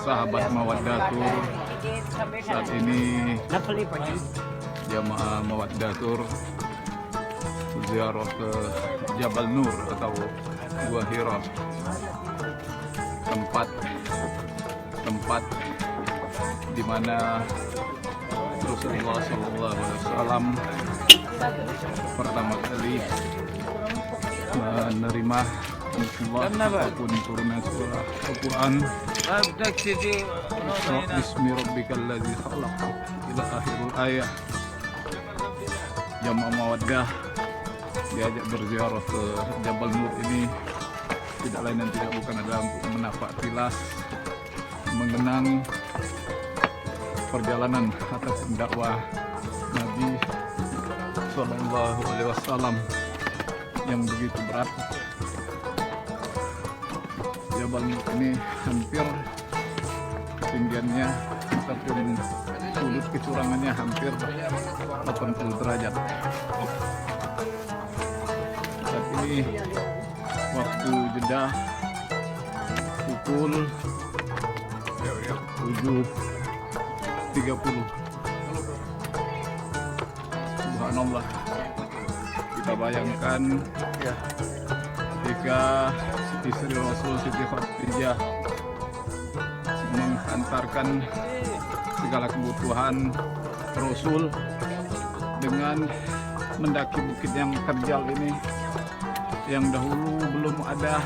sahabat Mawaddatur. Saat ini jamaah Mawaddatur ziarah ke Jabal Nur atau Gua Hira, tempat di mana Rasulullah SAW pertama kali menerima Allah ataupun turunan surah Al-Quran. Bismi rabbikal ladzi khalaq ila akhirul ayah. Jamaah Mawaddah diajak berziarah ke Jabal Nur ini tidak lain dan tidak bukan adalah untuk menapak tilas, mengenang perjalanan ataupun dakwah Nabi Sallallahu Alaihi Wasallam yang begitu berat. Jabal Nur ini hampir ketinggiannya ataupun sudut kecurangannya hampir 80 derajat. Saat ini waktu jeda pukul 7.30. Subhanallah, kita bayangkan ya, ketika istri Rasul Siti Khadijah menghantarkan segala kebutuhan Rasul dengan mendaki bukit yang terjal ini, yang dahulu belum ada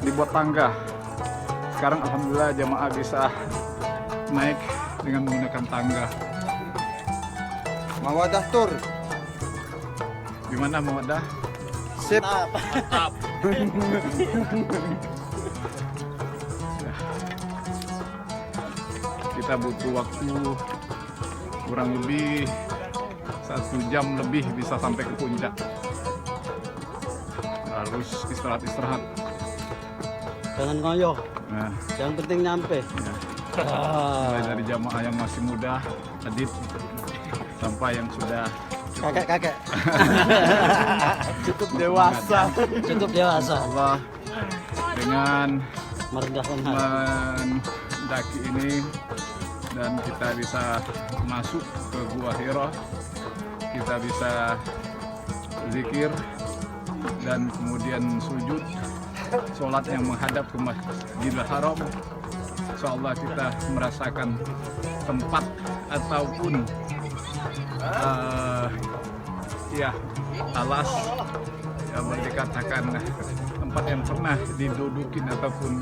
dibuat tangga. Sekarang alhamdulillah jamaah bisa naik dengan menggunakan tangga. Mawaddah Tur. Gimana Mawaddah? Sip. Mantap. Kita butuh waktu kurang lebih 1 jam lebih bisa sampai ke puncak. Harus istirahat. Jangan ngoyo. Nah, Yang penting nyampe. ya. Mulai dari jamaah yang masih muda, Adit, sampai yang sudah Kakek. cukup dewasa. Cukup dewasa. Allah dengan Merendahkan hati. mendaki ini, dan kita bisa masuk ke Gua Hira, kita bisa zikir dan kemudian sujud sholat yang menghadap ke Masjidil Haram. Insyaallah kita merasakan tempat ataupun alas yang boleh dikatakan tempat yang pernah didudukin ataupun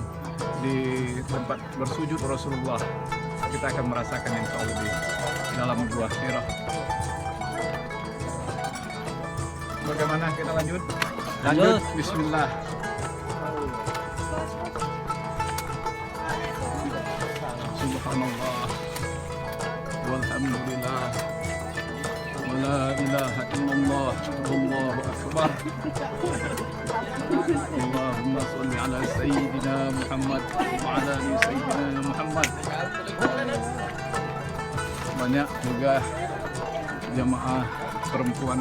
di tempat bersujud Rasulullah. Kita akan merasakan insyaallah di dalam Gua Hira. Bagaimana, kita lanjut? Bismillah. Subhanallah walhamdulillah wala ilaha illallah wallahu akbar. Allahumma sholli ala sayyidina Muhammad wa ala ali sayyidina Muhammad. Banyak juga jamaah perempuan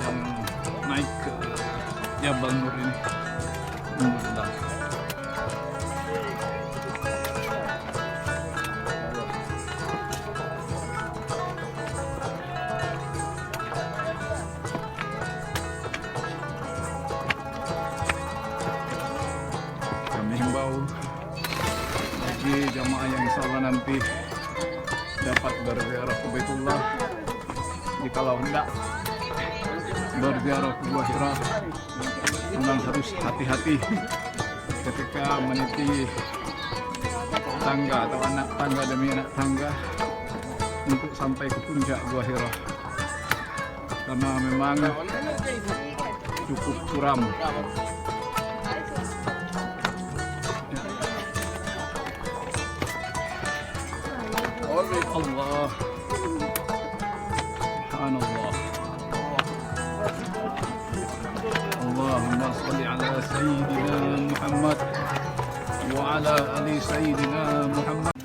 yang naik ke Jabal Nur ini. Alhamdulillah. Kami himbau bagi jamaah yang insyaallah nanti dapat berziarah ke Baitullah, jikalau hendak berziarah ke Gua Hira, memang harus hati-hati ketika meniti tangga atau anak tangga demi anak tangga untuk sampai ke puncak Gua Hira, karena memang cukup curam. Allah, subhanallah. Allahumma sholli ala sayyidina Muhammad wa ala ali sayyidina Muhammad.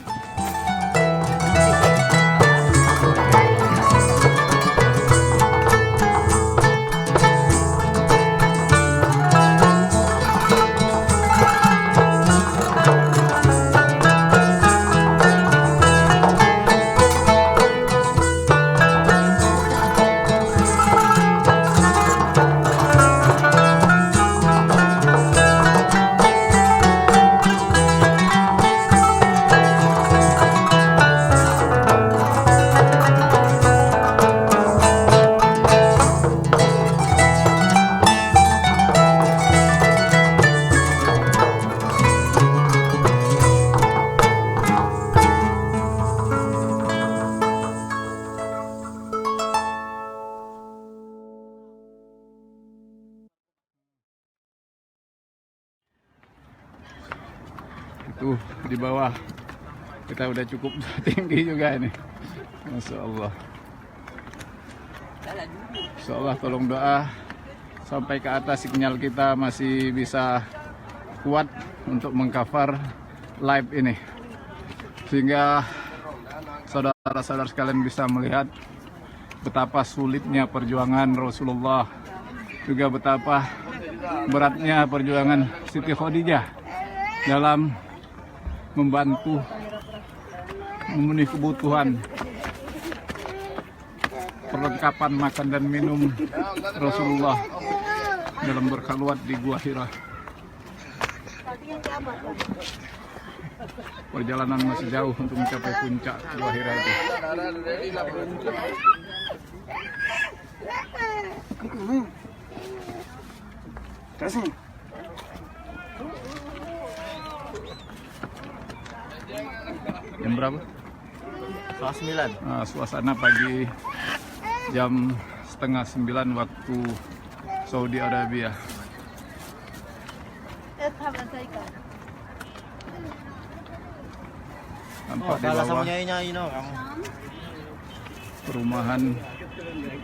tuh di bawah. Kita udah cukup tinggi juga ini. Masya Allah. Insya Allah tolong doa sampai ke atas sinyal kita masih bisa kuat untuk mengcover live ini, sehingga saudara-saudara sekalian bisa melihat betapa sulitnya perjuangan Rasulullah, juga betapa beratnya perjuangan Siti Khadijah dalam membantu memenuhi kebutuhan perlengkapan makan dan minum Rasulullah dalam berkhulwat di Gua Hira. Perjalanan masih jauh untuk mencapai puncak Gua Hira itu. Jam berapa? Setengah 9. Nah, suasana pagi jam setengah 9 waktu Saudi Arabia. Tampak di bawah perumahan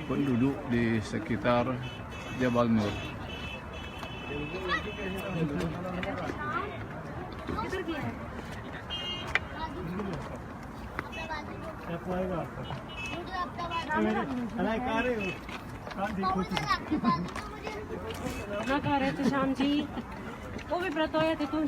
penduduk di sekitar Jabal Nur. ना कह रहे थे श्याम जी, वो भी व्रत होया थे तुम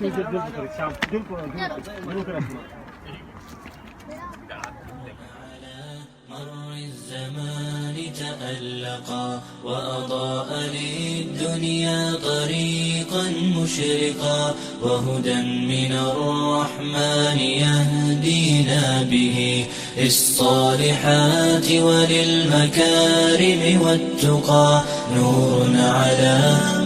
مر الزمان تألقا وأضاء للدنيا طريقا مشرقا وهدى من الرحمن يهدينا به للصالحات وللمكارم والتقى نور على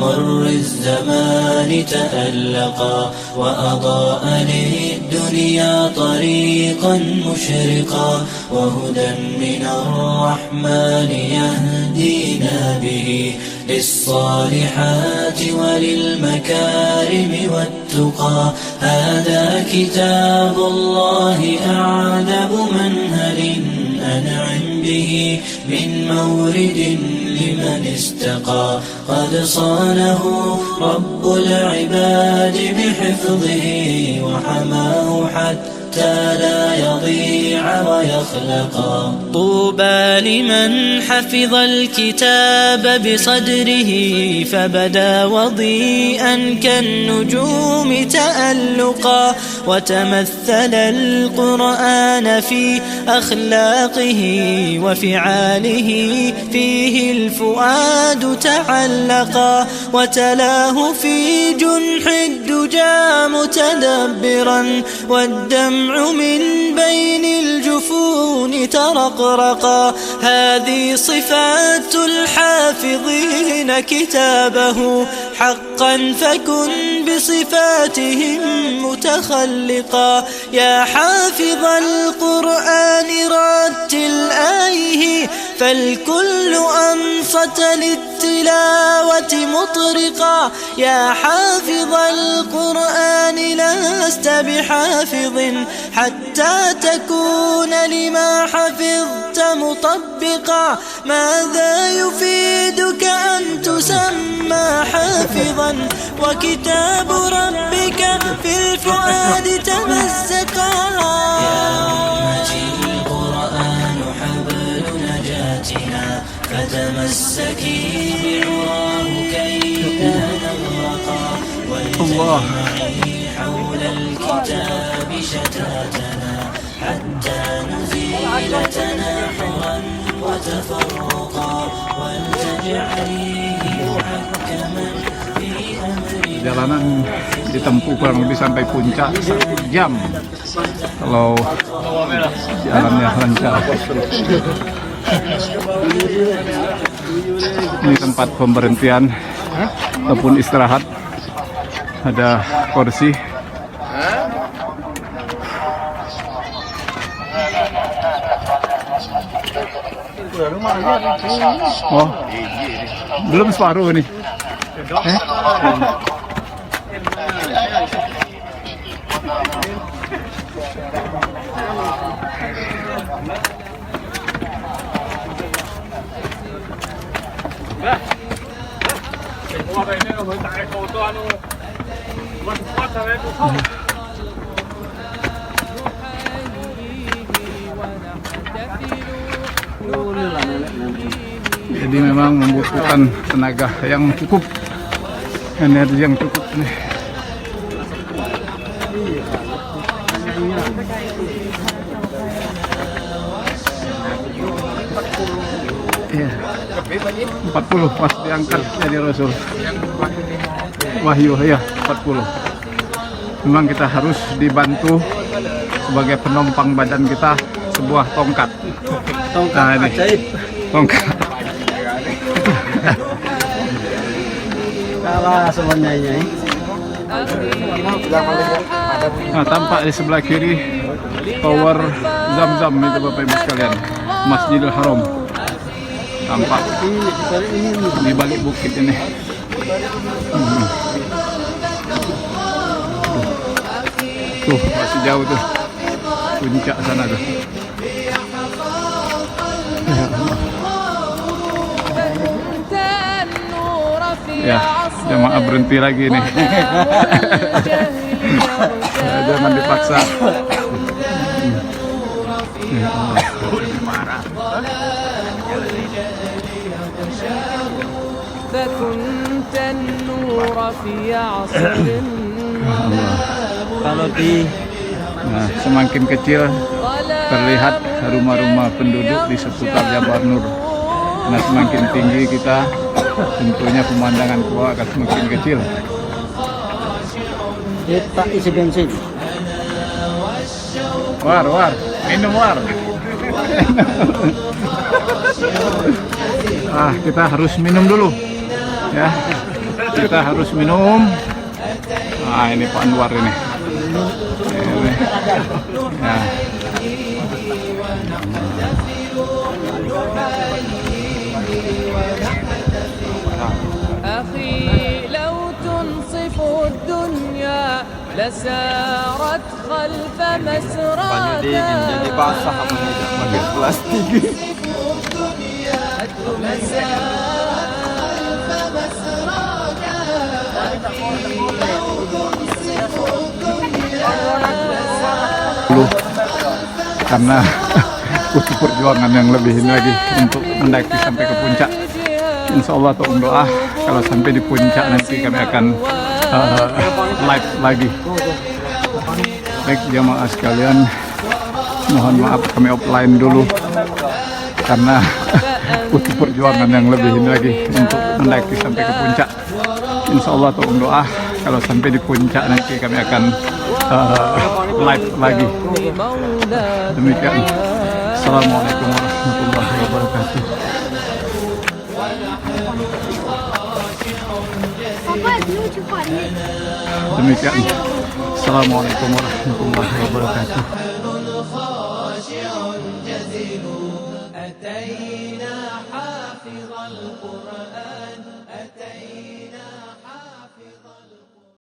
مر الزمان تألقا وأضاء للدنيا طريقا مشرقا وهدى من الرحمن يهدينا به للصالحات وللمكارم والتقى هذا كتاب الله أعذب منهل أنعم به من مورد لمن استقى قد صانه رب العباد بحفظه وحماه حتى لا يضيع ويخلقا طوبى لمن حفظ الكتاب بصدره فبدا وضيئا كالنجوم تألقا وتمثل القرآن في أخلاقه وفعاله فيه الفؤاد تعلقا وتلاه في جنح الدجى متدبرا والدمع من بين الجفون ترقرقا هذه صفات الحافظين كتابه حقا فكن بصفاتهم متخلقا يا حافظ القرآن رتل آيه فالكل أنصت للتلاوة مطرقا يا حافظ القرآن لست بحافظ حتى تكون لما حفظت مطبقا ماذا يفيدك أن تسمى حافظا وكتاب ربك في الفؤاد تمسكا يا أمتي القرآن حبل نجاتنا فتمسكي بعراه كي لا نغرقا ولتجمعي حول الكتاب شتاتنا حتى نزيل تناحرا وتفرقا ولتجعليه محكما في أمرنا. Jalanan ditempuh kurang lebih sampai puncak 1 jam kalau jalannya lancar. Ini tempat pemberhentian ataupun istirahat, ada kursi. Oh, belum separuh nih. Jadi memang membutuhkan tenaga yang cukup, energi yang cukup nih. Iya. 40 pas diangkat jadi Rasul. Wahyu ya 40. Memang kita harus dibantu sebagai penompang badan kita sebuah tongkat. Nah, ini tongkat. Kalah semuanya ini. Nah, tampak di sebelah kiri tower Zam-Zam itu Bapak Ibu sekalian, Masjidil Haram. Tampak di balik bukit ini. Tuh masih jauh tuh puncak sana tuh. Ya, jamaah berhenti lagi nih. Jangan dipaksa. Ya Allah. Kalau di Nah, semakin kecil terlihat rumah-rumah penduduk di seputar Jabal Nur. Nah, semakin tinggi kita, tentunya pemandangan gua akan semakin kecil. kita isi bensin. War, minum war. Kita harus minum dulu, ya. Kita harus minum. Nah, ini Pak Anwar ini. Ini. Ya. أخي لو تنصف الدنيا لسارت خلف مسراك Jadi basah apa tidak pakai plastik. Karena butuh perjuangan yang lebih ini lagi untuk mendaki sampai ke puncak. Insya Allah tolong doa kalau sampai di puncak nanti kami akan live lagi. Baik jamaah sekalian, mohon maaf kami offline dulu karena butuh perjuangan yang lebih ini lagi untuk mendaki sampai ke puncak. Insya Allah tolong doa kalau sampai di puncak nanti kami akan live lagi. Demikian. Assalamualaikum warahmatullahi wabarakatuh. Demikian. Assalamualaikum warahmatullahi wabarakatuh. أتينا حافظ القرآن